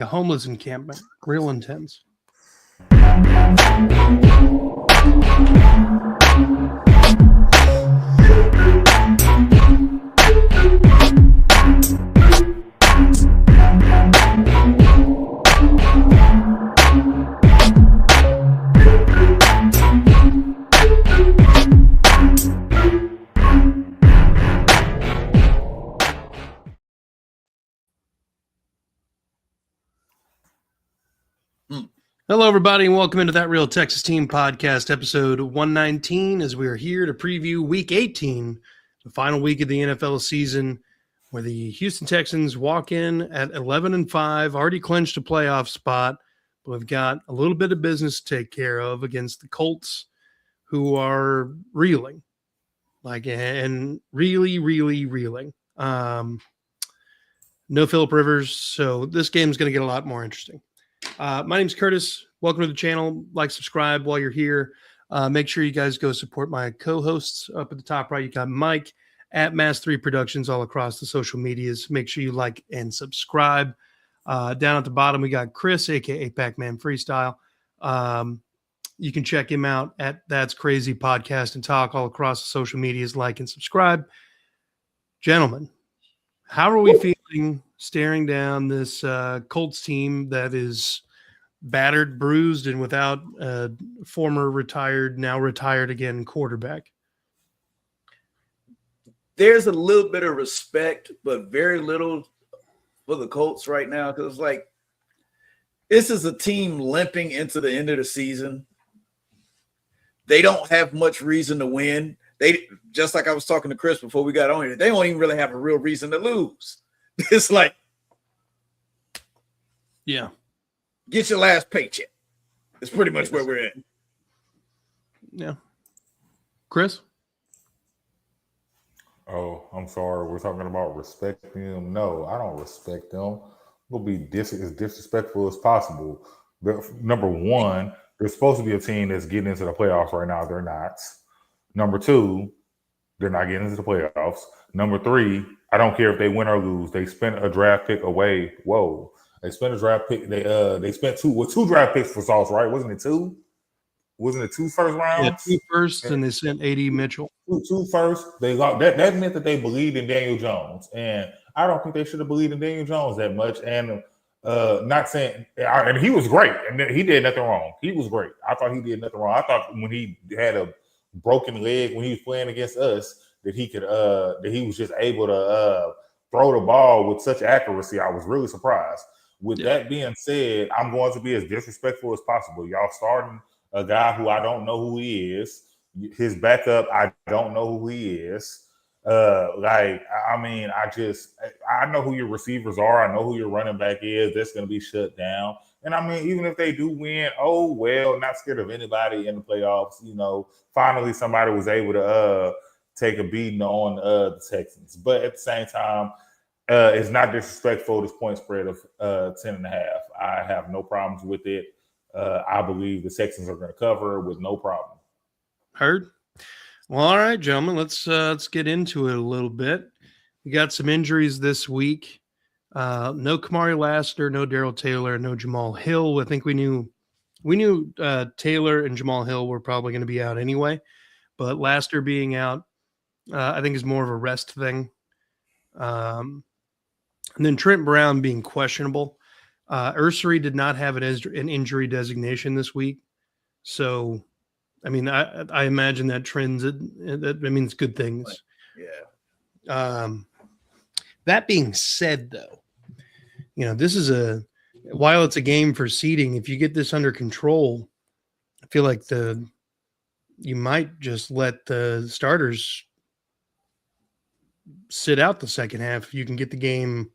A homeless encampment, real intense. Hello, everybody, and welcome into That Real Texas Team podcast, episode 119, as we are here to preview Week 18, the final week of the NFL season, where the Houston Texans walk in at 11-5, already clinched a playoff spot, but we've got a little bit of business to take care of against the Colts, who are reeling, and really reeling. No Phillip Rivers, so this game is going to get a lot more interesting. My name's Curtis. Welcome to the channel. Like, subscribe while you're here. Make sure you guys go support my co-hosts. Up at the top right, you got Mike at Mass3 Productions all across the social medias. Make sure you like and subscribe. Down at the bottom, we got Chris, a.k.a. Pac-Man Freestyle. You can check him out at That's Crazy Podcast and Talk all across the social medias. Like and subscribe. Gentlemen, how are we feeling staring down this Colts team that is battered, bruised, and without a former retired, now retired again quarterback? There's a little bit of respect, but very little for the Colts right now, because it's like this is a team limping into the end of the season. They don't have much reason to win. They, just like I was talking to Chris before we got on here, they don't even really have a real reason to lose. It's like, yeah, get your last paycheck. It's pretty much where we're at. Yeah. Chris? Oh, I'm sorry. We're talking about respecting them. No, I don't respect them. We'll be as disrespectful as possible. But number one, there's supposed to be a team that's getting into the playoffs right now. They're not. Number two, they're not getting into the playoffs. Number three, I don't care if they win or lose. They spent a draft pick away. Whoa. They spent a draft pick. They spent two draft picks for Sauce, right? Wasn't it two? Wasn't it two first rounds? Yeah, 2 firsts, and they sent A.D. Mitchell. Two first. They got that. That meant that they believed in Daniel Jones, and I don't think they should have believed in Daniel Jones that much. And not saying, and he was great, and he did nothing wrong. He was great. I thought he did nothing wrong. I thought when he had a broken leg when he was playing against us, that he could that he was just able to throw the ball with such accuracy. I was really surprised. With that being said, I'm going to be as disrespectful as possible. Y'all starting a guy who I don't know who he is. His backup, I don't know who he is. I know who your receivers are. I know who your running back is. That's going to be shut down. And I mean, even if they do win, oh, well, not scared of anybody in the playoffs. You know, finally somebody was able to take a beating on the Texans. But at the same time, it's not disrespectful, this point spread of 10.5. I have no problems with it. I believe the Texans are going to cover with no problem. Heard? Well, all right, gentlemen, let's get into it a little bit. We got some injuries this week. No Kamari Lassiter, no Darrell Taylor, no Jamal Hill. I think we knew Taylor and Jamal Hill were probably going to be out anyway, but Lassiter being out, I think is more of a rest thing. And then Trent Brown being questionable. Ursery did not have an injury designation this week. So, I mean, I imagine that that means good things. Yeah. That being said, though, you know, this is while it's a game for seeding, if you get this under control, I feel like you might just let the starters sit out the second half if you can get the game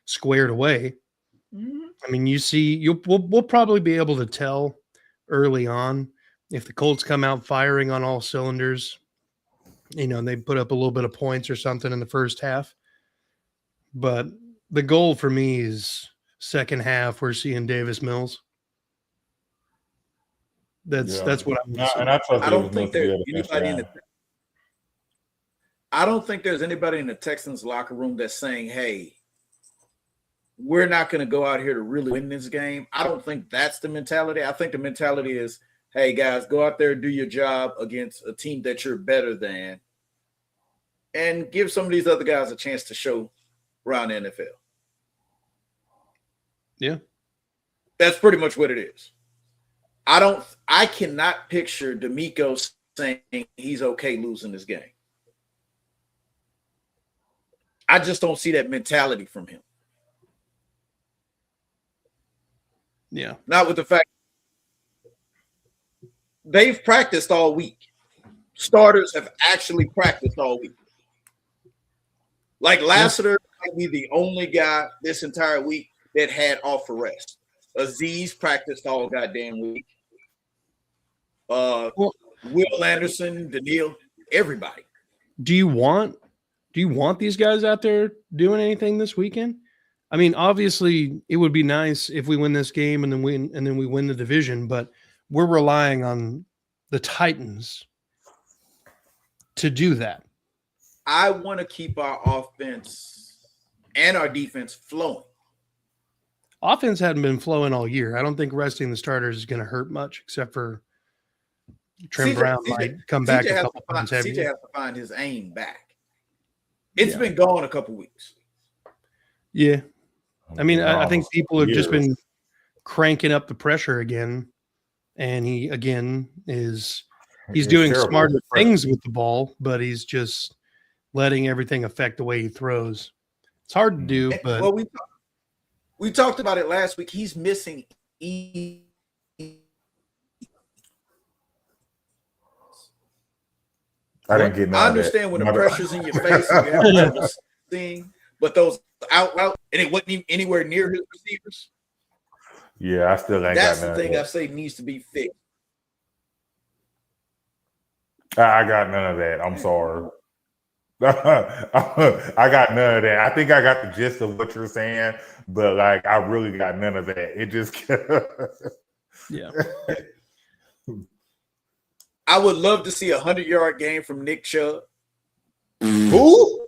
squared away. Mm-hmm. I mean, we'll probably be able to tell early on if the Colts come out firing on all cylinders. You know, they put up a little bit of points or something in the first half. But the goal for me is second half, we're seeing Davis Mills. That's what I'm saying. I don't think there's anybody I don't think there's anybody in the Texans locker room that's saying, hey, we're not going to go out here to really win this game. I don't think that's the mentality. I think the mentality is, hey, guys, go out there and do your job against a team that you're better than and give some of these other guys a chance to show around the NFL. Yeah. That's pretty much what it is. I cannot picture D'Amico saying he's okay losing this game. I just don't see that mentality from him. Yeah. Not with the fact they've practiced all week. Starters have actually practiced all week. Like Lassiter might be the only guy this entire week that had off for rest. Aziz practiced all goddamn week. Will Anderson, Daniil, everybody. Do you want these guys out there doing anything this weekend? I mean, obviously, it would be nice if we win this game and then we win the division, but we're relying on the Titans to do that. I want to keep our offense and our defense flowing. Offense hadn't been flowing all year. I don't think resting the starters is going to hurt much, except for Trent Brown might come back a couple times. CJ has to find his aim back. It's been gone a couple weeks. Yeah. I mean, I think people have just been cranking up the pressure again, and he's doing smarter things with the ball, but he's just letting everything affect the way he throws. It's hard to do, but well, we talked about it last week. He's missing I didn't get none I understand when the pressure's in your face and you have trouble seeing, but those out and it wasn't even anywhere near his receivers. Yeah, I still ain't That's got none. the thing I say needs to be fixed. I got none of that. I'm sorry. I got none of that. I think I got the gist of what you're saying, but like I really got none of that. It just yeah. I would love to see a 100-yard game from Nick Chubb. Who?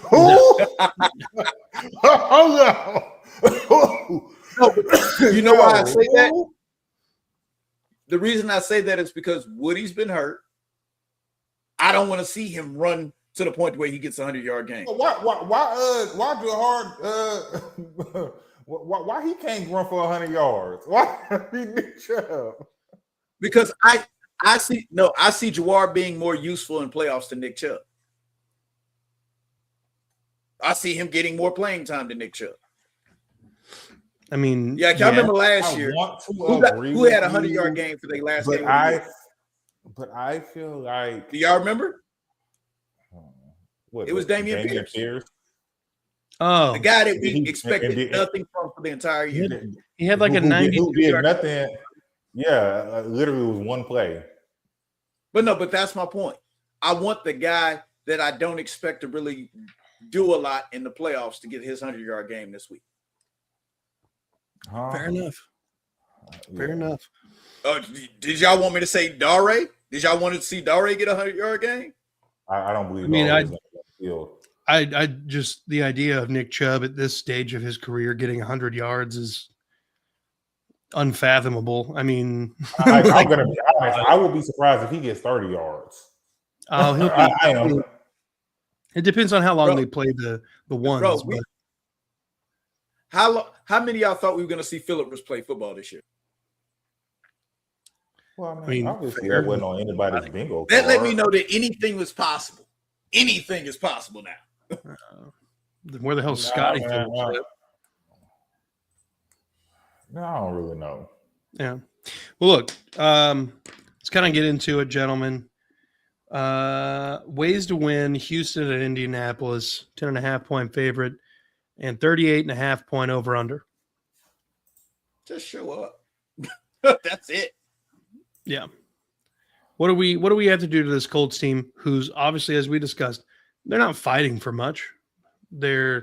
Hold on. You know why I say that? The reason I say that is because Woody's been hurt. I don't want to see him run to the point where he gets a 100-yard game. Why why he can't run for 100 yards? Why Nick Chubb? Because I see Jawar being more useful in playoffs than Nick Chubb. I see him getting more playing time than Nick Chubb. I mean, I remember last year who had a 100-yard game for their last game. But I feel like, do y'all remember? It was Damian Pierce. Oh, the guy that we expected nothing from for the entire year. He had like a 90. Who did nothing. Yeah, literally it was one play. But that's my point. I want the guy that I don't expect to really do a lot in the playoffs to get his 100-yard game this week. Fair enough. Fair enough. Did y'all want me to say Dare? Did y'all want to see Dare get a 100-yard game? I don't believe. I just the idea of Nick Chubb at this stage of his career getting 100 yards is unfathomable. I mean, I'm gonna be honest. I will be surprised if he gets 30 yards. Oh, I am. It depends on how long they play the ones. How many of y'all thought we were going to see Phillips play football this year? Well, I mean obviously that wasn't on anybody's bingo. That let me know that anything was possible. Anything is possible now. Where the hell's Scotty? No, I don't really know. Yeah. Well, look, let's kind of get into it, gentlemen. Ways to win: Houston at Indianapolis, 10.5-point favorite, and 38.5-point over/under. Just show up. That's it. Yeah. What do we have to do to this Colts team, who's obviously, as we discussed, they're not fighting for much. They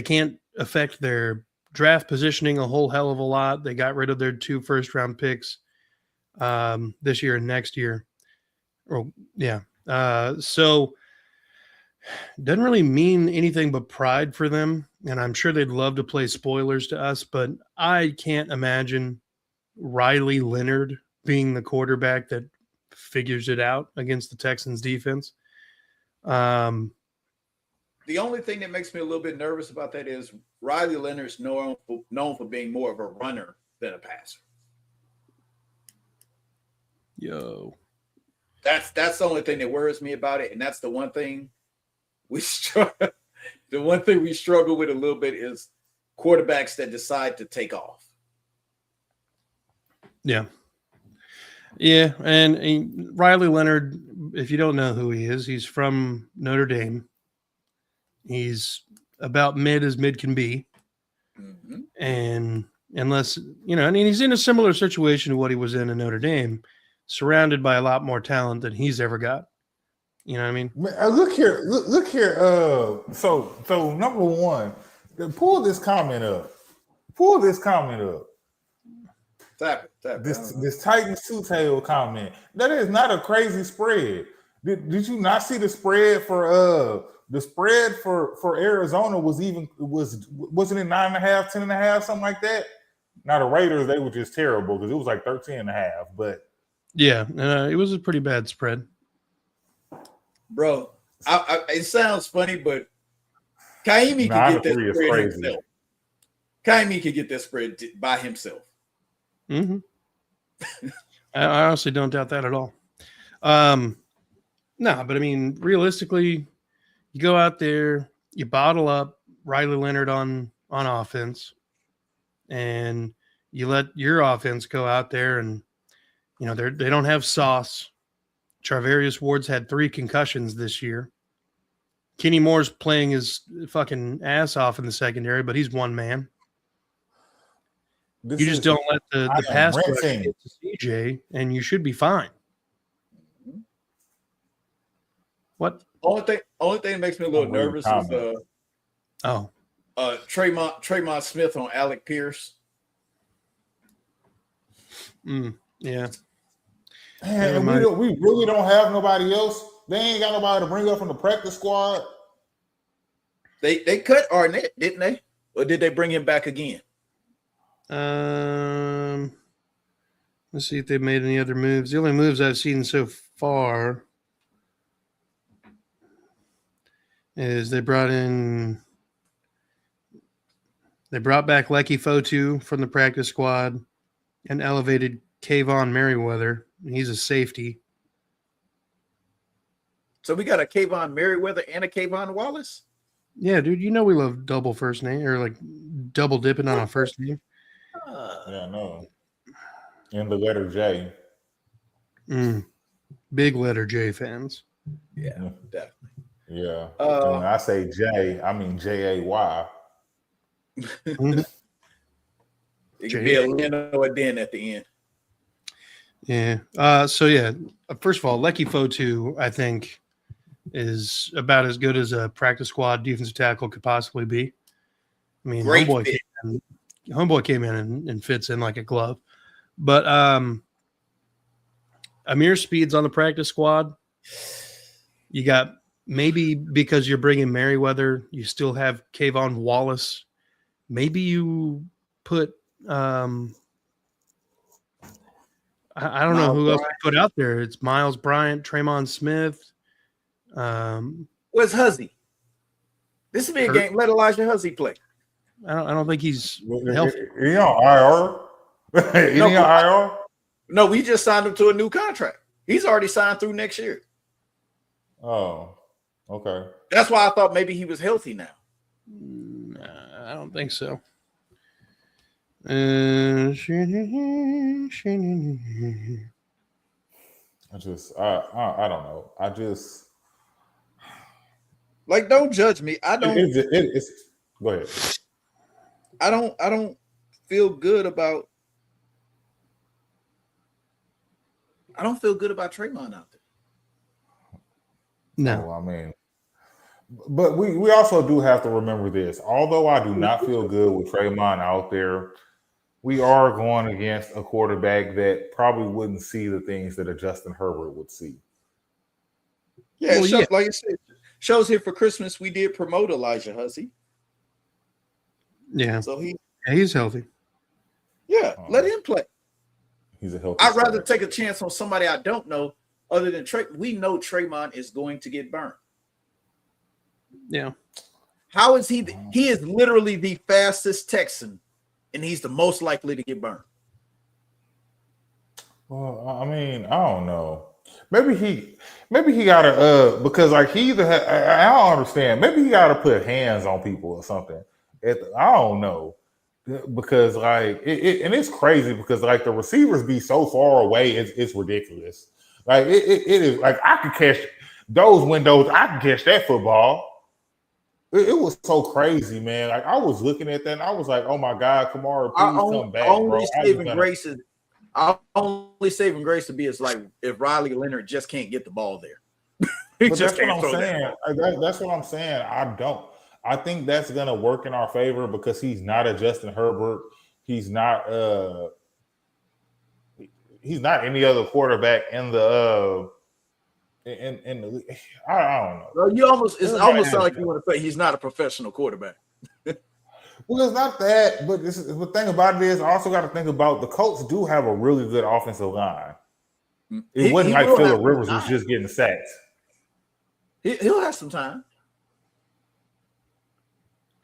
can't affect their draft positioning a whole hell of a lot. They got rid of their 2 first-round picks this year and next year. So doesn't really mean anything but pride for them. And I'm sure they'd love to play spoilers to us, but I can't imagine Riley Leonard being the quarterback that figures it out against the Texans defense. The only thing that makes me a little bit nervous about that is Riley Leonard's known for being more of a runner than a passer. Yo. That's the only thing that worries me about it, and that's the one thing we struggle with a little bit is quarterbacks that decide to take off. Yeah. Yeah, and Riley Leonard, if you don't know who he is, he's from Notre Dame. He's about as mid can be. Mm-hmm. And unless, I mean, he's in a similar situation to what he was in Notre Dame, surrounded by a lot more talent than he's ever got. You know what I mean? Look here. So number one, pull this comment up. Tap it. This Titans two-tail comment. That is not a crazy spread. Did you not see the spread for Arizona wasn't it 9.5, 10.5, something like that? Now the Raiders, they were just terrible because it was like 13.5. But yeah, it was a pretty bad spread. Bro, it sounds funny, but Kaimi could get that spread himself. Kaimi could get that spread by himself. Mm-hmm. I honestly don't doubt that at all. No, but I mean, realistically, you go out there, you bottle up Riley Leonard on offense, and you let your offense go out there, and they don't have sauce. Charvarius Ward's had 3 concussions this year. Kenny Moore's playing his fucking ass off in the secondary, but he's one man. You just don't let the pass rush get to CJ, and you should be fine. What? Only thing that makes me a little nervous is Tremont Smith on Alec Pierce. Yeah. Man, we really don't have nobody else. They ain't got nobody to bring up from the practice squad. They cut Arnett, didn't they? Or did they bring him back again? Let's see if they've made any other moves. The only moves I've seen so far is they brought back Lecky Fotu from the practice squad and elevated Kayvon Merriweather. He's a safety. So we got a Kayvon Merriweather and a Kayvon Wallace? Yeah, dude, we love double first name or like double dipping on a first name. Yeah, no. And the letter J. Big letter J fans. Yeah, definitely. Yeah. When I say J, I mean Jay. It could be a Lynn or a Den at the end. Yeah. First of all, Lecky Fotu, I think, is about as good as a practice squad defensive tackle could possibly be. I mean, Homeboy came in and fits in like a glove. But Amir Speed's on the practice squad. You got, maybe because you're bringing Merriweather, you still have Kayvon Wallace. Maybe you put I don't know who else to put out there. It's Miles Bryant, Tremont Smith. Where's Huzzy? This would be a game. Let Elijah Huzzy play. I don't think he's healthy. He on IR? No, we just signed him to a new contract. He's already signed through next year. Oh, okay. That's why I thought maybe he was healthy now. I don't think so. I don't know. Like, don't judge me. I don't. Go ahead. I don't feel good about. I don't feel good about Tremont out there. No, I mean, but we also do have to remember this. Although I do not feel good with Tremont out there, we are going against a quarterback that probably wouldn't see the things that a Justin Herbert would see. Yeah, like you said, Show's here for Christmas. We did promote Elijah Hussey. Yeah. So he's healthy. Yeah, let him play. He's a healthy. I'd rather take a chance on somebody I don't know other than Trey. We know Tremont is going to get burned. Yeah. How is he? He is literally the fastest Texan, and he's the most likely to get burned. Well, I mean, I don't know. Maybe he gotta because like he either I don't understand. Maybe he gotta put hands on people or something. I don't know because like and it's crazy because like the receivers be so far away. It's ridiculous. Like it is like I could catch those windows. I could catch that football. It was so crazy, man. Like I was looking at that and I was like, oh my God, Kamara, please come back, bro. Our only saving grace to be is like if Riley Leonard just can't get the ball there. But that's what I'm saying. That's what I'm saying. I think that's gonna work in our favor because he's not a Justin Herbert. He's not any other quarterback in the in the I don't know. Well, it's almost sound like you want to say he's not a professional quarterback. Well, it's not that, but the thing about it is, I also got to think about the Colts do have a really good offensive line. It wasn't like Phillip Rivers was just getting sacked. He'll have some time.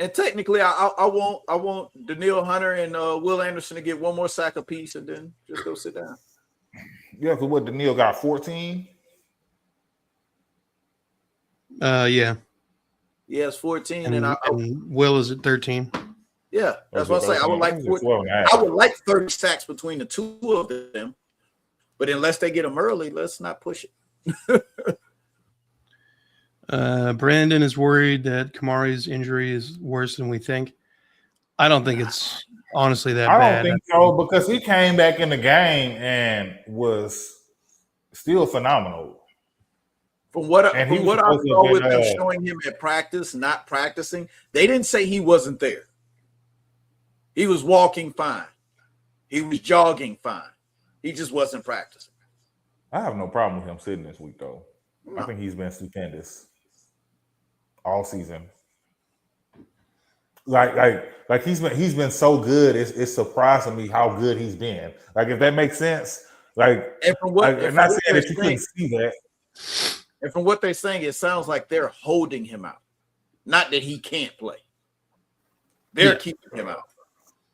And technically, I want Danielle Hunter and Will Anderson to get one more sack apiece and then just go sit down. Yeah, because what Danielle got 14? Yeah. He has 14, and Will is at 13. Yeah, that's what I say. I would like 30 sacks between the two of them, but unless they get them early, let's not push it. Brandon is worried that Kamari's injury is worse than we think. I don't think it's honestly that bad. I don't think so because he came back in the game and was still phenomenal. From what I saw with them showing him at practice, not practicing, they didn't say he wasn't there. He was walking fine. He was jogging fine. He just wasn't practicing. I have no problem with him sitting this week, though. No. I think he's been stupendous all season. Like he's been so good. It's surprising me how good he's been. Like if that makes sense. Like I'm not saying that you couldn't see that. And from what they're saying, it sounds like they're holding him out, not that he can't play. They're keeping him out.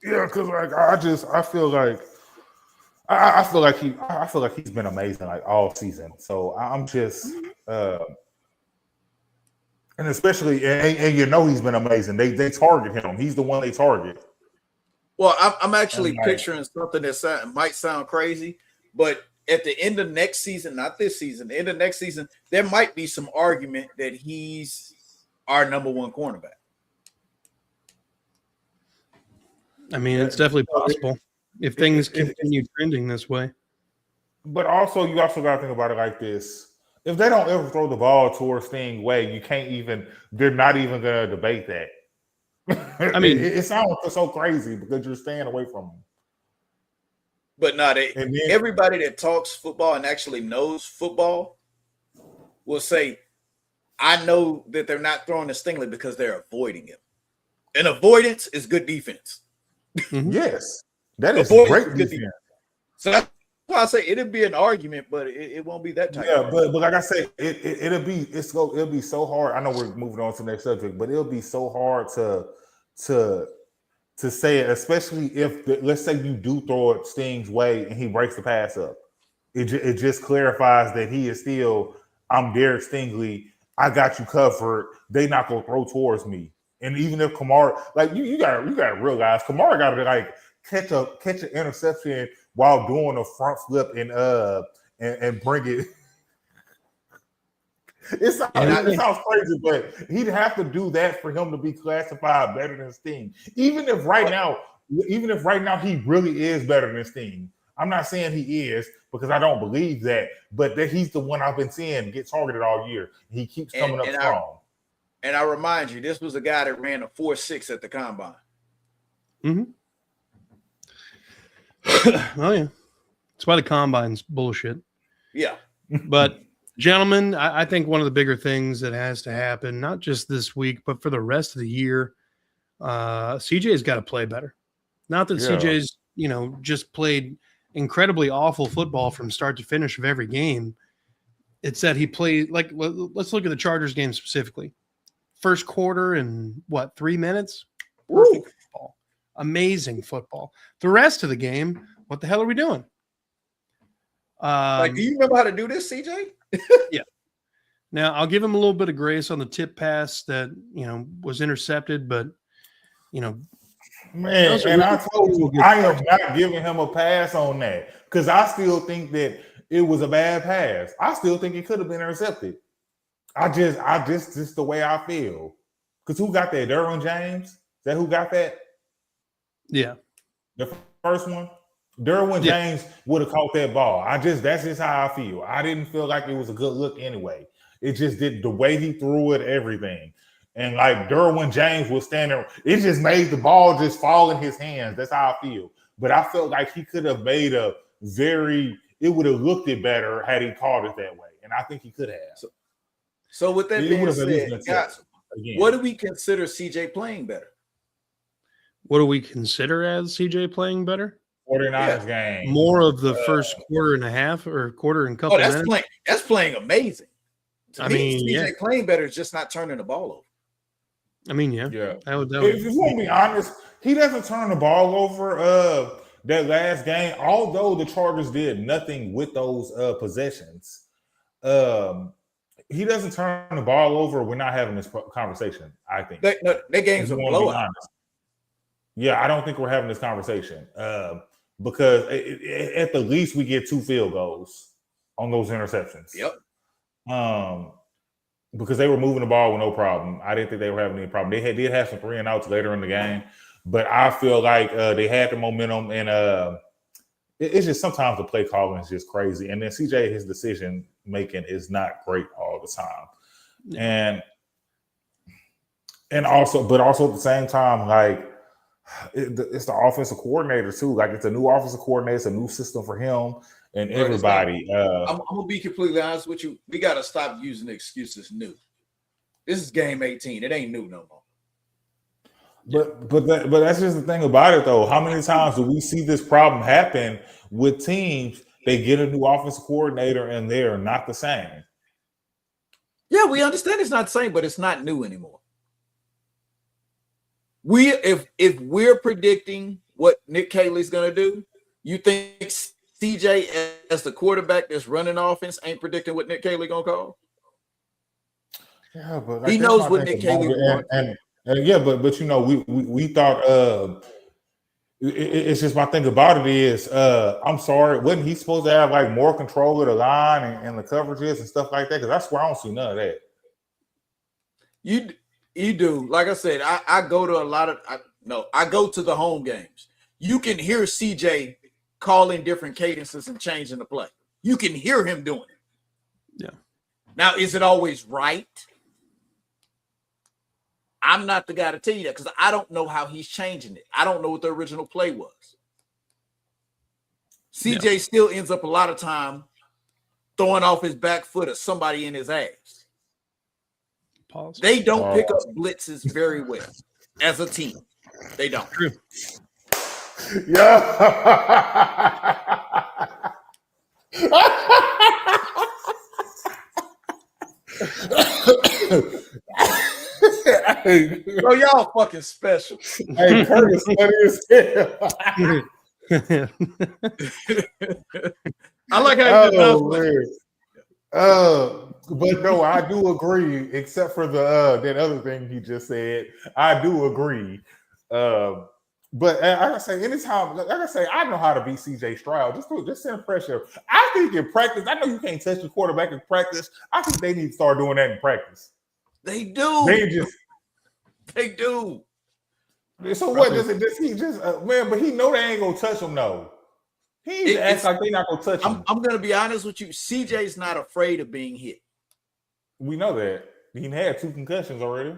Yeah, because like I feel like he's been amazing like all season. So I'm just and especially and you know he's been amazing. They target him. He's the one they target. Well, I'm actually picturing something that might sound crazy, but at the end of next season, not this season, the end of next season, there might be some argument that he's our number one cornerback. I mean, it's definitely possible if things continue trending this way. But also, you also got to think about it like this. If they don't ever throw the ball towards Sting way, they're not even going to debate that. I mean, it sounds so crazy because you're staying away from them. But not everybody that talks football and actually knows football will say, I know that they're not throwing to Stingley because they're avoiding him. And avoidance is good defense. Mm-hmm. Yes. That is great defense. So that's why I say it'll be an argument, but it won't be that type. Yeah, but like I say, it'll be so hard. I know we're moving on to the next subject, but it'll be so hard to say it, especially if let's say you do throw it Sting's way and he breaks the pass up. It just clarifies that he is still, I'm Derek Stingley. I got you covered. They not gonna throw towards me. And even if Kamara, like you gotta realize Kamara gotta like catch an interception while doing a front flip and bring it. It sounds crazy, but he'd have to do that for him to be classified better than Sting. Even if right now he really is better than Sting. I'm not saying he is because I don't believe that, but that he's the one I've been seeing get targeted all year. He keeps coming up strong. And I remind you, this was a guy that ran a 4.6 at the combine. Mm-hmm. Oh yeah, that's why the combine's bullshit. Yeah, but Gentlemen, I think one of the bigger things that has to happen, not just this week, but for the rest of the year, CJ's got to play better. Not that CJ's, just played incredibly awful football from start to finish of every game. It's that he played let's look at the Chargers game specifically. First quarter in 3 minutes? Perfect football. Amazing football. The rest of the game, what the hell are we doing? Do you remember how to do this, CJ? Yeah. Now I'll give him a little bit of grace on the tip pass that was intercepted, but man, and I told you I am not giving him a pass on that because I still think that it was a bad pass. I still think it could have been intercepted. I just the way I feel. Because who got that? Derwin James? Is that who got that? Yeah. The first one? Derwin James would have caught that ball. That's just how I feel. I didn't feel like it was a good look anyway. It just did the way he threw it, everything. And like Derwin James was standing, it just made the ball just fall in his hands. That's how I feel. But I felt like he could have made it would have looked it better had he caught it that way. And I think he could have. So with that being said, guys, what do we consider CJ playing better? What do we consider as CJ playing better? 49ers game. More of the first quarter and a half or quarter and couple minutes. That's playing amazing. To me, CJ yeah. Playing better is just not turning the ball over. I mean, yeah. If you want to be honest, he doesn't turn the ball over that last game, although the Chargers did nothing with those possessions. He doesn't turn the ball over. We're not having this conversation, I think. That game's a blowout. Yeah, I don't think we're having this conversation because at the least we get 2 field goals on those interceptions. Yep. Because they were moving the ball with no problem. I didn't think they were having any problem. They did have some 3 and outs later in the game, but I feel like they had the momentum, and it's just sometimes the play calling is just crazy. And then CJ, his decision making is not great all the time, and also at the same time, like it's the offensive coordinator too. Like it's a new offensive coordinator, it's a new system for him. And everybody. I'm gonna be completely honest with you. We gotta stop using the excuses new. This is game 18. It ain't new no more. But that's just the thing about it though. How many times do we see this problem happen with teams? They get a new offensive coordinator and they're not the same. Yeah, we understand it's not the same, but it's not new anymore. If we're predicting what Nick Caley's gonna do, you think CJ as the quarterback that's running offense ain't predicting what Nick Caley gonna call? Yeah, but he knows what Nick Caley wants. And but we thought it's just my thing about it is I'm sorry, wasn't he supposed to have like more control of the line and the coverages and stuff like that? Because I swear I don't see none of that. You do. Like I said, I go to I go to the home games. You can hear CJ calling different cadences and changing the play. You can hear him doing it. Yeah. Now, is it always right? I'm not the guy to tell you that because I don't know how he's changing it. I don't know what the original play was. CJ still ends up a lot of time throwing off his back foot or somebody in his ass. Pause. They don't pick up blitzes very well as a team. They don't. Yeah. Bro, y'all fucking special. Hey, Curtis, funny as hell. I like how you did but no, I do agree, except for that other thing he just said. I do agree. But like I say, anytime, like I say, I know how to beat CJ Stroud. Just send pressure. I think in practice, I know you can't touch the quarterback in practice. I think they need to start doing that in practice. They do. They do. So what does he just man? But he know they ain't gonna touch him. No, he acts like they not gonna touch him. I'm gonna be honest with you. CJ's not afraid of being hit. We know that he had 2 concussions already.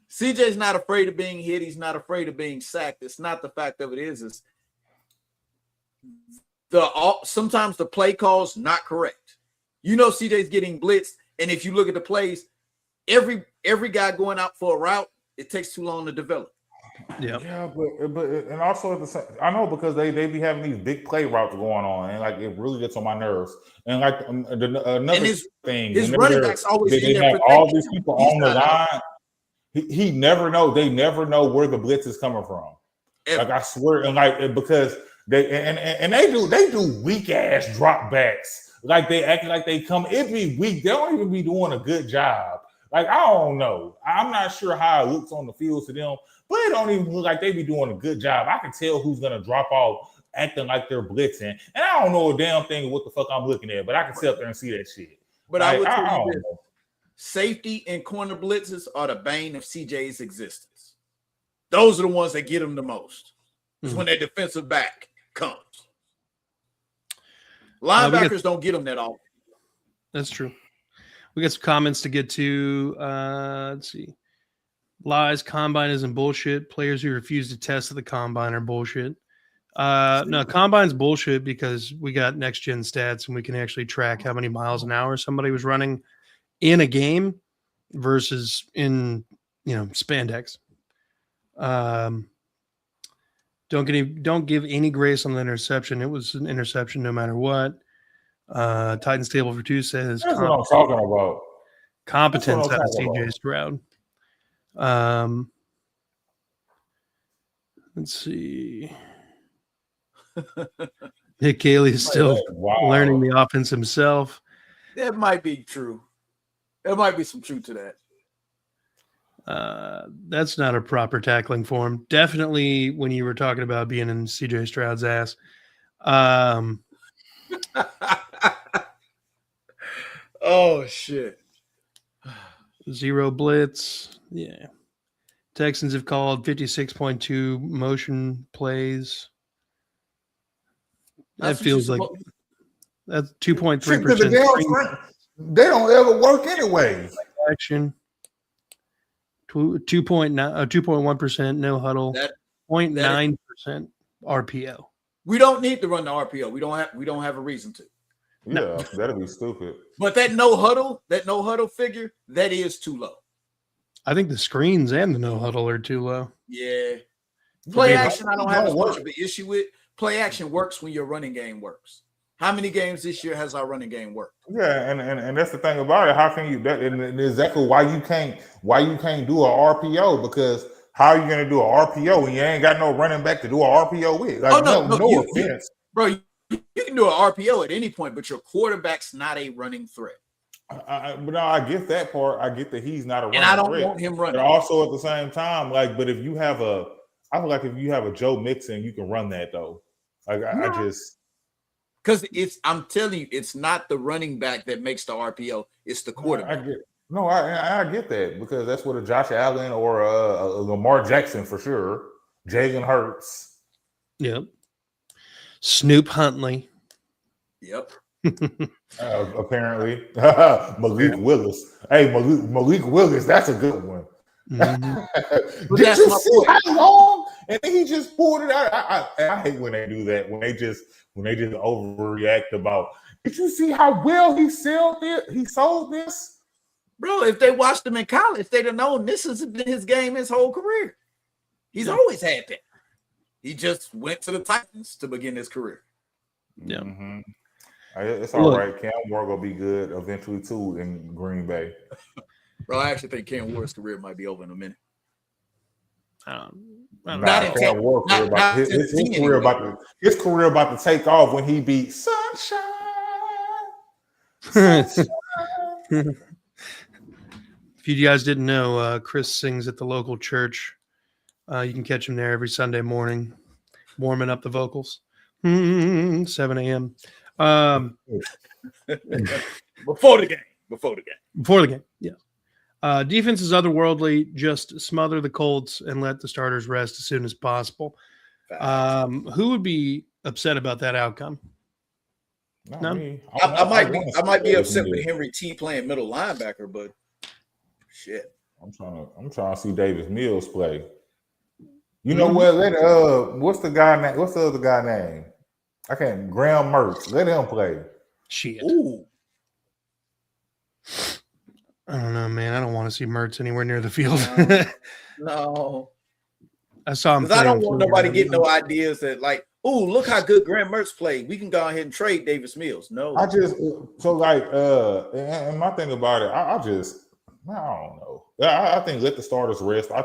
CJ's not afraid of being hit. He's not afraid of being sacked. It's not the fact of it is sometimes the play call's not correct. You know CJ's getting blitzed, and if you look at the plays, every guy going out for a route, it takes too long to develop. Yeah, but and also at the same, I know because they be having these big play routes going on, and like it really gets on my nerves. And like another thing, his running backs always they in there have all these people on the line. He never know. They never know where the blitz is coming from. Ever. Like I swear, and like because they and they do weak ass drop backs. Like they act like they come every week. They don't even be doing a good job. Like I don't know. I'm not sure how it looks on the field to them, but it don't even look like they be doing a good job. I can tell who's gonna drop off acting like they're blitzing, and I don't know a damn thing what the fuck I'm looking at, but I can sit up there and see that shit. But like, I would tell you this: safety and corner blitzes are the bane of CJ's existence. Those are the ones that get him the most. It's when their defensive back comes. Linebackers don't get them that often. That's true. We got some comments to get to. Let's see. Lies, combine isn't bullshit. Players who refuse to test at the combine are bullshit. No, combine's bullshit because we got next gen stats and we can actually track how many miles an hour somebody was running in a game versus in spandex. Don't give any grace on the interception. It was an interception no matter what. Titans Table for Two says that's what I'm talking about. Competence out of CJ Stroud. Let's see. Nick Cayley is still learning the offense himself. That might be true. There might be some truth to that. That's not a proper tackling form. Definitely when you were talking about being in CJ Stroud's ass. Oh shit. Zero blitz. Yeah. Texans have called 56.2 motion plays. That feels like that's 2.3%. They don't ever work anyway. Action. 2.1% no huddle. 0.9% RPO. We don't need to run the RPO. We don't have a reason to. Yeah, that'd be stupid. But that no huddle figure, that is too low. I think the screens and the no huddle are too low. Yeah. Play action, I don't have as much of an issue with. Play action works when your running game works. How many games this year has our running game worked? Yeah, and that's the thing about it. How can you that and exactly why you can't do a RPO? Because how are you gonna do a RPO when you ain't got no running back to do a RPO with? Like, no offense. Bro, you can do an RPO at any point, but your quarterback's not a running threat. But no, I get that part. I get that he's not a running threat. And I don't threat. want him running. But also at the same time, but if you have I feel like if you have a Joe Mixon, you can run that though. Like I just because I'm telling you, it's not the running back that makes the RPO, it's the quarterback. I get that because that's what a Josh Allen or a Lamar Jackson for sure. Jalen Hurts. Yep. Snoop Huntley. Yep. Apparently. Malik Willis. Hey, Malik Willis, that's a good one. Mm-hmm. Did you see how long? And then he just pulled it out. I hate when they do that. When they just overreact about. Did you see how well he sold this? Bro, if they watched him in college, they'd have known this has been his game his whole career. He's always had that. He just went to the Titans to begin his career. Yeah. Mm-hmm. It's all right. Cam Ward will be good eventually too in Green Bay. Bro, I actually think Cam Ward's career might be over in a minute. His career about to take off when he beat Sunshine. If you guys didn't know, Chris sings at the local church. You can catch him there every Sunday morning, warming up the vocals. 7 a.m. Before the game. Yeah. Defense is otherworldly. Just smother the Colts and let the starters rest as soon as possible. Who would be upset about that outcome? None. I might be upset with Henry T playing middle linebacker, but shit. I'm trying to see Davis Mills play. You know what? What's the other guy name? I can't. Graham Mertz. Let him play. Shit. Ooh. I don't know, man. I don't want to see Mertz anywhere near the field. No. I saw him Because I play don't on want Twitter. nobody getting no ideas that like, oh, look how good Graham Mertz played. We can go ahead and trade Davis Mills. No. I just so like and my thing about it, I don't know. I think let the starters rest. I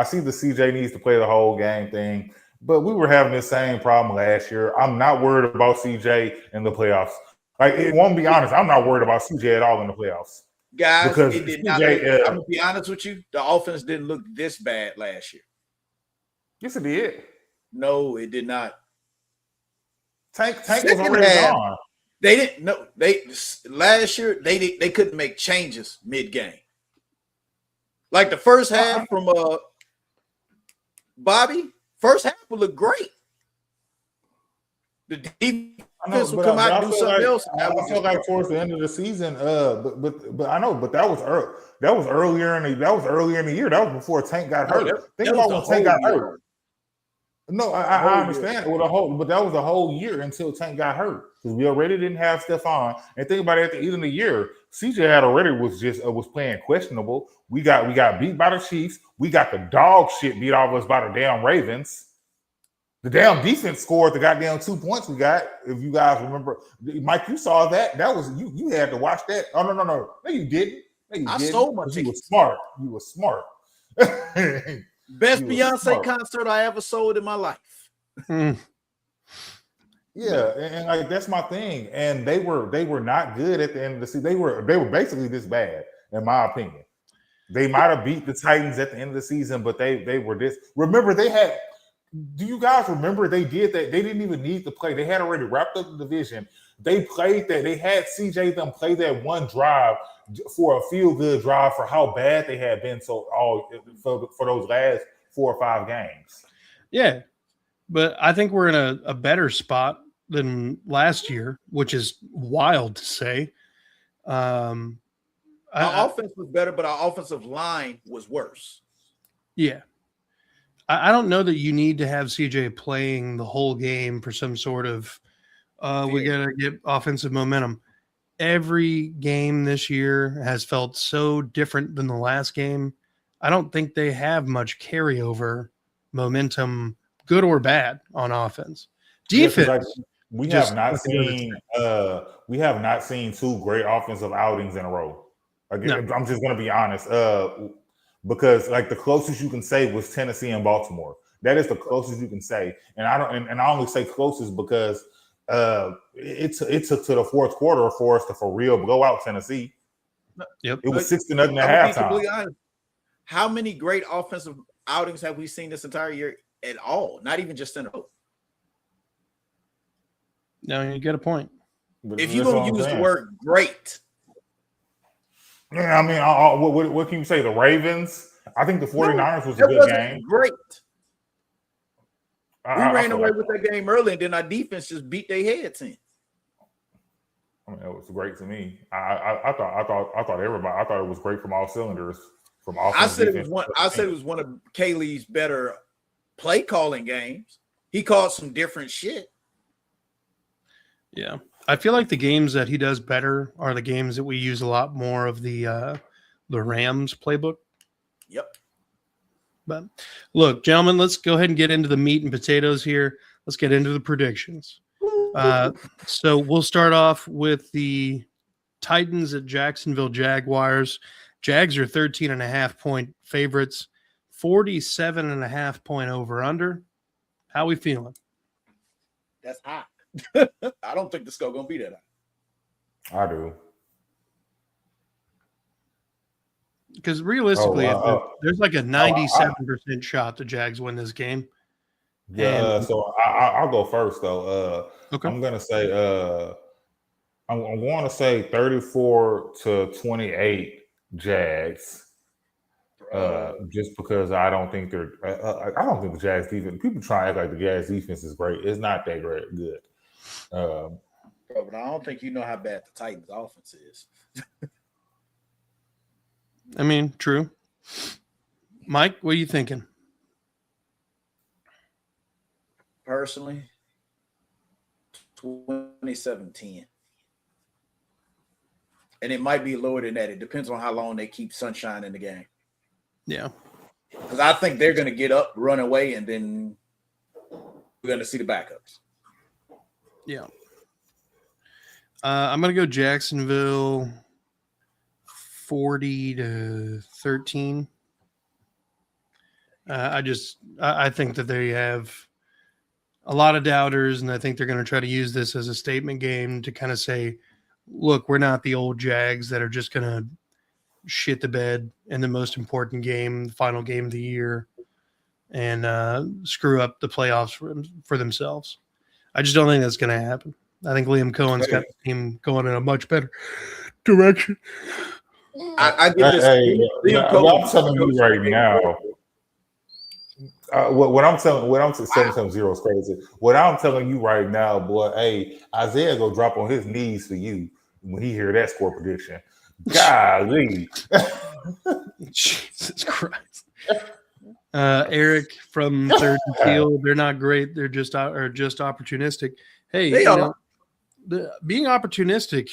see the CJ needs to play the whole game thing, but we were having the same problem last year. I'm not worried about CJ in the playoffs. Like, it won't be honest, I'm not worried about CJ at all in the playoffs. Guys, Because it did CJ, not look, I'm gonna be honest with you. The offense didn't look this bad last year. yes, it did. No, it did not. Tank was Second already half, gone. they didn't know last year they couldn't make changes mid-game. Like the first half from Bobby, first half would look great. The defense would come out and do something else. I feel like towards the end of the season, but I know, but that was early. That was earlier in the year. That was before Tank got hurt. Think about when Tank got hurt. No, I understand it with but that was a whole year until Tank got hurt because we already didn't have Stephon. And think about it, at the end of the year, CJ had already was playing questionable. We got beat by the Chiefs. We got the dog shit beat off us by the damn Ravens. The damn defense scored the goddamn 2 points we got. If you guys remember, Mike, you saw that. That was you. You had to watch that. Oh no, no, you didn't. No, you I didn't. stole my tickets. You were smart. You were smart. Best Beyonce concert I ever sold in my life. Yeah, and like that's my thing. And they were not good at the end of the season. They were basically this bad, in my opinion. They might have beat the Titans at the end of the season, but they were this. Remember, they had. Do you guys remember they did that? They didn't even need to play. They had already wrapped up the division. They played that. They had CJ them play that one drive for a feel-good drive for how bad they had been for those last 4 or 5 games. Yeah, but I think we're in a better spot than last year, which is wild to say. Our offense was better, but our offensive line was worse. Yeah. I don't know that you need to have CJ playing the whole game for some sort of we got to get offensive momentum. Every game this year has felt so different than the last game. I don't think they have much carryover momentum, good or bad, on offense. Defense. We have not seen 2 great offensive outings in a row. Again, no. I'm just going to be honest. Because like the closest you can say was Tennessee and Baltimore. That is the closest you can say, and I only say closest because it took to the fourth quarter for us to for real blow out Tennessee. Yep, it was 6-0 at halftime. How many great offensive outings have we seen this entire year at all? Not even just in a row. No, you get a point. But if you're going to use the word great. Yeah, I mean, what can you say? The Ravens? I think the 49ers was a good game. Great. We ran away with that game early, and then our defense just beat their heads in. I mean, it was great to me. I thought it was great from all cylinders. From offense, I said it was one of Kaylee's better play calling games. He called some different shit. Yeah. I feel like the games that he does better are the games that we use a lot more of the Rams playbook. Yep. But look, gentlemen, let's go ahead and get into the meat and potatoes here. Let's get into the predictions. So we'll start off with the Titans at Jacksonville Jaguars. Jags are 13.5-point favorites, 47.5-point over-under. How we feeling? That's hot. I don't think the score gonna be that high. I do. Because realistically, there's like a 97% shot the Jags win this game. Yeah, so I'll go first though. Okay. I'm gonna say I'm going to say 34-28 Jags. Just because I don't think I don't think the Jags defense. People try to act like the Jags defense is great. It's not that great. Good. But I don't think you know how bad the Titans' offense is. I mean, true. Mike, what are you thinking? Personally, 27-10. and it might be lower than that. It depends on how long they keep Sunshine in the game. Yeah. Because I think they're going to get up, run away, and then we're going to see the backups. Yeah. I'm going to go Jacksonville 40-13. I think that they have a lot of doubters, and I think they're going to try to use this as a statement game to kind of say, look, we're not the old Jags that are just going to shit the bed in the most important game, the final game of the year, and screw up the playoffs for themselves. I just don't think that's going to happen. I think Liam Cohen's got the team going in a much better direction. I get this. I'm telling you right now. What I'm telling 7-0 is crazy. What I'm telling you right now, boy, hey, Isaiah go drop on his knees for you when he hear that score prediction. Golly. Jesus Christ. Eric from Third and Field, they're not great. They're just opportunistic. Hey, being opportunistic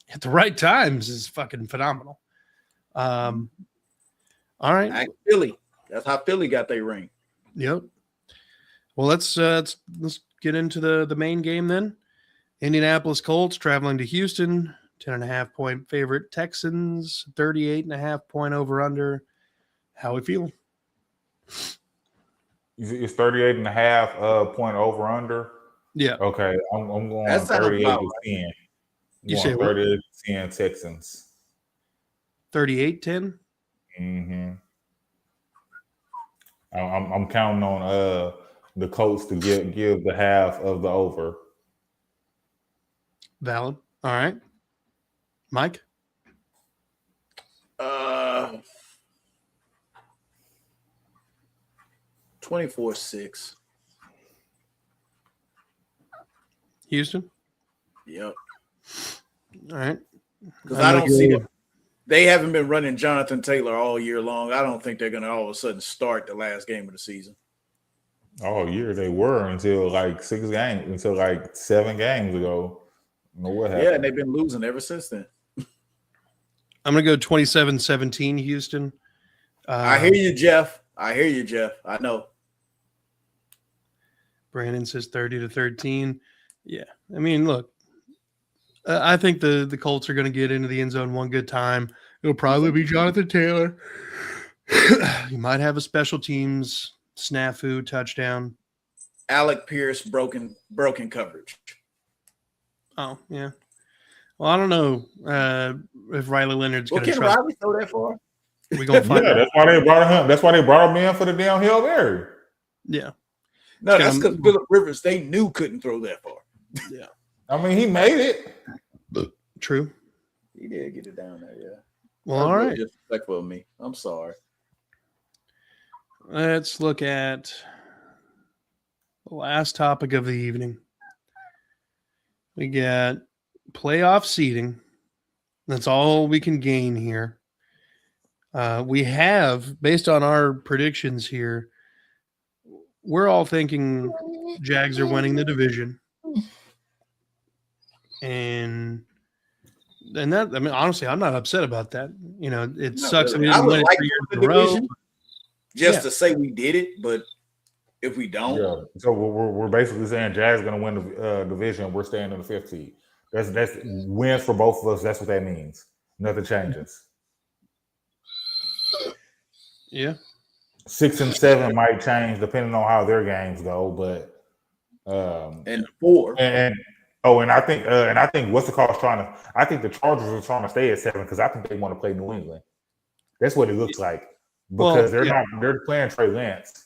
at the right times is fucking phenomenal. All right. Philly. That's how Philly got their ring. Yep. Well, let's get into the main game then. Indianapolis Colts traveling to Houston, 10.5-point favorite. Texans, 38.5-point over/under. How we feel? It's 38.5 point over/under. Yeah. Okay, I'm going 38-10. You say 38-10 Texans. 38-10. Mm-hmm. I'm counting on the Colts to give the half of the over. Valid. All right. Mike? 24-6. Houston? Yep. All right. Because I don't see them. They haven't been running Jonathan Taylor all year long. I don't think they're going to all of a sudden start the last game of the season. All year they were until like 7 games ago. Know what happened? Yeah, and they've been losing ever since then. I'm going to go 27-17 Houston. I hear you, Jeff. I know. Brandon says 30-13. Yeah. I mean, look, I think the Colts are going to get into the end zone one good time. It'll probably be Jonathan Taylor. You might have a special teams snafu touchdown. Alec Pierce broken coverage. Oh, yeah. Well, I don't know if Riley Leonard's going to can trust. Riley throw that far? We're going to find out. That's why they brought him. That's why they brought him in for the damn Hail Mary. Yeah. No, that's because Phillip Rivers, they knew couldn't throw that far. Yeah. I mean, he made it. True. He did get it down there, yeah. Well, all right. Disrespectful of me. I'm sorry. Let's look at the last topic of the evening. We got playoff seeding. That's all we can gain here. We have, based on our predictions here, we're all thinking Jags are winning the division. And that, I mean, honestly, I'm not upset about that. You know, it sucks that we didn't win it 3 years in a row. Just to say we did it, but if we don't. Yeah. So we're basically saying Jags going to win the division. We're staying in the 5th seed. That's wins for both of us. That's what that means. Nothing changes. Yeah. 6 and 7 might change depending on how their games go, but and 4 and I think what's the cause I think the Chargers are trying to stay at 7 because I think they want to play New England. That's what it looks like because they're playing Trey Lance.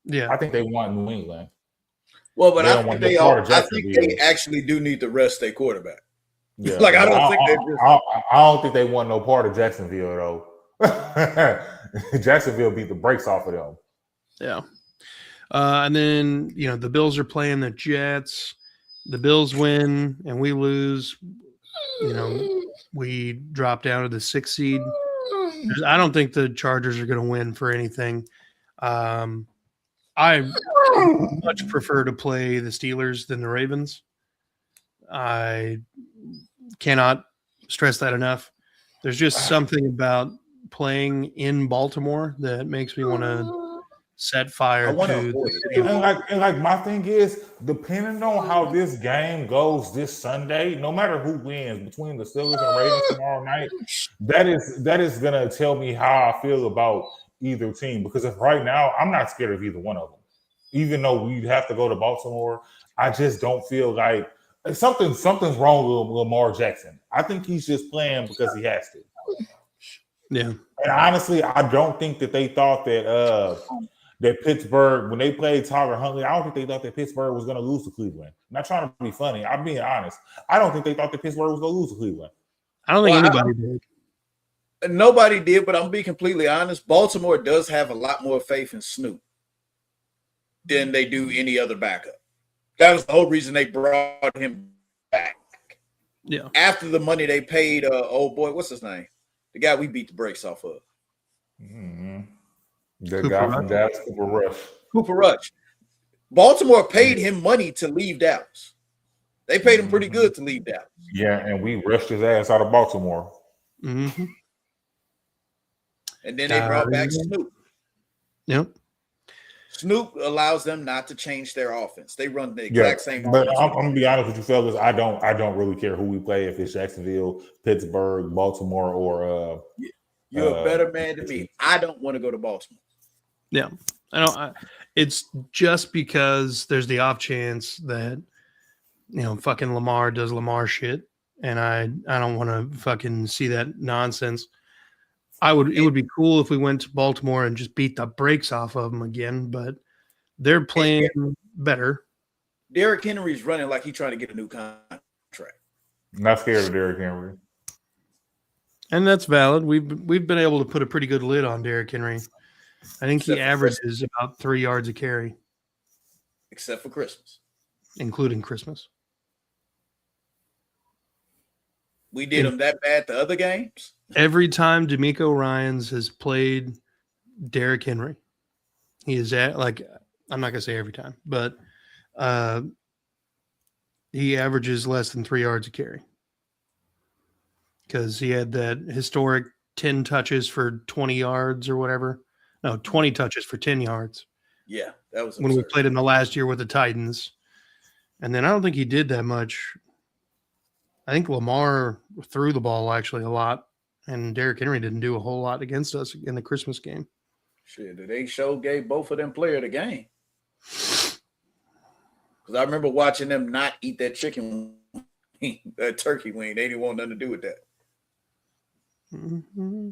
Yeah, I think they want New England. Well, but I think they actually do need to rest their quarterback. Yeah, like I don't think they want no part of Jacksonville though. Jacksonville beat the brakes off of them. Yeah. And then, you know, the Bills are playing the Jets. The Bills win and we lose. You know, we drop down to the 6th seed. I don't think the Chargers are going to win for anything. I much prefer to play the Steelers than the Ravens. I cannot stress that enough. There's just something about playing in Baltimore that makes me want to set fire wanna to the avoid city. And like my thing is, depending on how this game goes this Sunday, no matter who wins between the Steelers and Ravens tomorrow night, that is gonna tell me how I feel about either team. Because if right now I'm not scared of either one of them, even though we'd have to go to Baltimore, I just don't feel like something's wrong with Lamar Jackson. I think he's just playing because he has to. Yeah. And honestly, I don't think that they thought that Pittsburgh, when they played Tyler Huntley, I don't think they thought that Pittsburgh was going to lose to Cleveland. I'm not trying to be funny. I'm being honest. I don't think they thought that Pittsburgh was going to lose to Cleveland. I don't think anybody did. Nobody did, but I'm going to be completely honest. Baltimore does have a lot more faith in Snoop than they do any other backup. That was the whole reason they brought him back. Yeah. After the money they paid, old boy, what's his name? The guy we beat the brakes off of. Mm-hmm. The guy from Dallas, Cooper Rush. Cooper Rush. Baltimore paid him money to leave Dallas. They paid him pretty good to leave Dallas. Yeah, and we rushed his ass out of Baltimore. Mm-hmm. And then they brought back Snoop. Yep. Snoop allows them not to change their offense. They run the exact same. But I'm gonna be honest with you, fellas. I don't really care who we play, if it's Jacksonville, Pittsburgh, Baltimore, or you're a better man than me. I don't want to go to Baltimore. Yeah, I don't. It's just because there's the off chance that fucking Lamar does Lamar shit, and I don't want to fucking see that nonsense. It would be cool if we went to Baltimore and just beat the brakes off of them again, but they're playing better. Derrick Henry's running like he's trying to get a new contract. Not scared of Derrick Henry. And that's valid. We've been able to put a pretty good lid on Derrick Henry. I think he averages about 3 yards a carry. Except for Christmas. Including Christmas. We did him that bad to other games? Every time D'Amico Ryans has played Derrick Henry, he is I'm not going to say every time, but he averages less than 3 yards a carry. Because he had that historic 10 touches for 20 yards or whatever. No, 20 touches for 10 yards. Yeah, that was absurd. When we played him the last year with the Titans. And then I don't think he did that much. I think Lamar threw the ball actually a lot, and Derrick Henry didn't do a whole lot against us in the Christmas game. Shit, they gave both of them player of the game. Because I remember watching them not eat that chicken wing, that turkey wing. They didn't want nothing to do with that. Mm-hmm.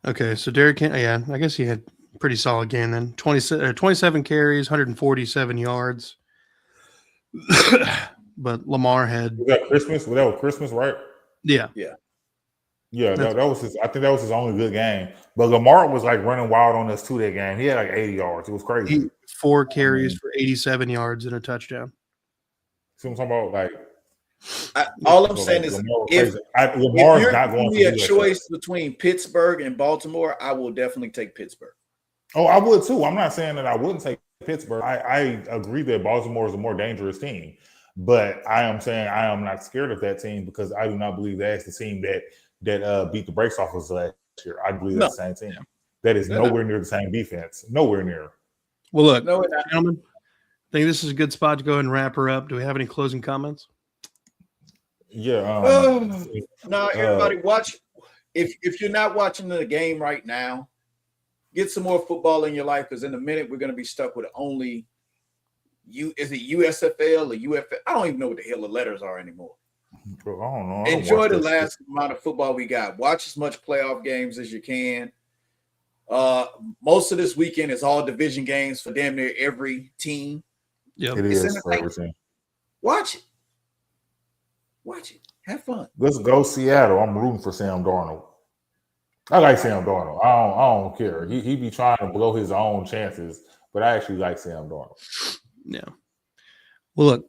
Okay, so Derrick Henry, yeah, I guess he had a pretty solid game then. 27 carries, 147 yards. But Lamar had. Was that Christmas? That was Christmas, right? Yeah. Yeah. Yeah, that was his. I think that was his only good game. But Lamar was like running wild on us too that game. He had like 80 yards. It was crazy. 4 carries for 87 yards and a touchdown. See what I'm talking about? Like, all I'm saying is, if Lamar's not going to be a choice between Pittsburgh and Baltimore, I will definitely take Pittsburgh. Oh, I would too. I'm not saying that I wouldn't take Pittsburgh. I agree that Baltimore is a more dangerous team, but I am saying I am not scared of that team because I do not believe that's the team that beat the brakes off us last year. I believe that's the same team. That is nowhere near the same defense. Nowhere near. Well, look, gentlemen, I think this is a good spot to go ahead and wrap her up. Do we have any closing comments? Yeah. No, everybody watch. If you're not watching the game right now, get some more football in your life because in a minute we're going to be stuck with only is it USFL or UFL? I don't even know what the hell the letters are anymore. I don't know. Enjoy the last amount of football we got. Watch as much playoff games as you can. Most of this weekend is all division games for damn near every team. Yeah, it is for every team. Watch it. Watch it. Have fun. Let's go Seattle. I'm rooting for Sam Darnold. I like Sam Darnold. I don't care. He be trying to blow his own chances, but I actually like Sam Darnold. Yeah. Well, look,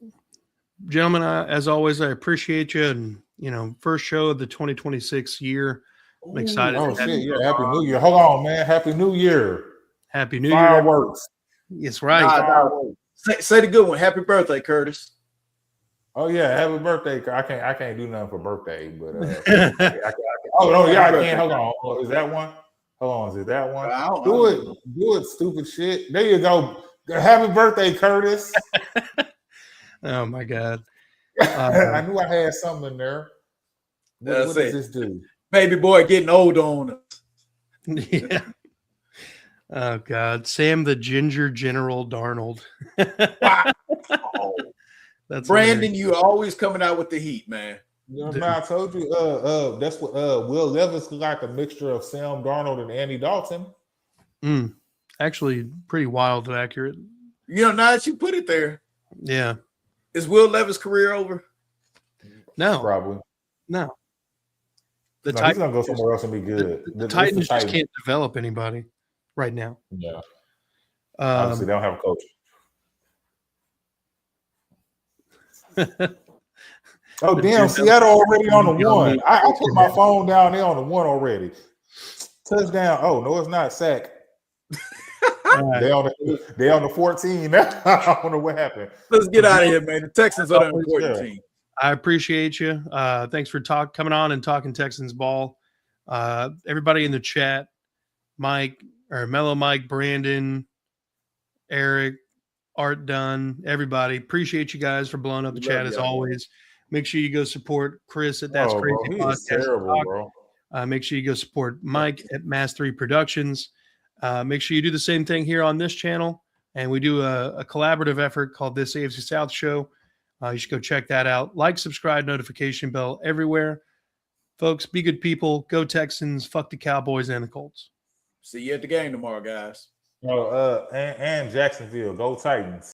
gentlemen, as always, I appreciate you. And, first show of the 2026 year. I'm excited. Oh, shit. Yeah. Happy New Year. Hold on, man. Happy New Year. Happy New Year. Fireworks. It's right. Say the good one. Happy birthday, Curtis. Oh yeah, happy birthday! I can't do nothing for birthday, but oh no, yeah, I can't. Hold on, is that one? Hold on, is that one? Do it, stupid shit. There you go. Happy birthday, Curtis. Oh my God. I knew I had something in there. What does this do? Baby boy getting old on us. Yeah. Oh God. Sam the Ginger General Darnold. Wow. That's Brandon, you always coming out with the heat, man. You know, I told you that's what Will Levis is like, a mixture of Sam Darnold and Andy Dalton. Actually pretty wild and accurate. You know, now that you put it there. Yeah. Is Will Levis' career over? No. Probably. No. He's gonna go somewhere else and be good. The Titans just can't develop anybody right now. Yeah. Obviously, they don't have a coach. Oh damn! Seattle already on the one. I put my phone down there on the one already. Touchdown! Oh no, it's not sack. They on the 14. I don't know what happened. Let's get out of here, man. The Texans are the important team. I appreciate you. Thanks for coming on and talking Texans ball. Everybody in the chat, Mike or Mellow Mike, Brandon, Eric, Art Dunn, everybody. Appreciate you guys for blowing up the chat as always. Make sure you go support Chris at That's Crazy Podcast. Terrible, bro. Make sure you go support Mike at Mass 3 Productions. Make sure you do the same thing here on this channel. And we do a collaborative effort called This AFC South Show. You should go check that out. Like, subscribe, notification bell everywhere. Folks, be good people. Go Texans. Fuck the Cowboys and the Colts. See you at the game tomorrow, guys. Oh, and Jacksonville. Go Titans.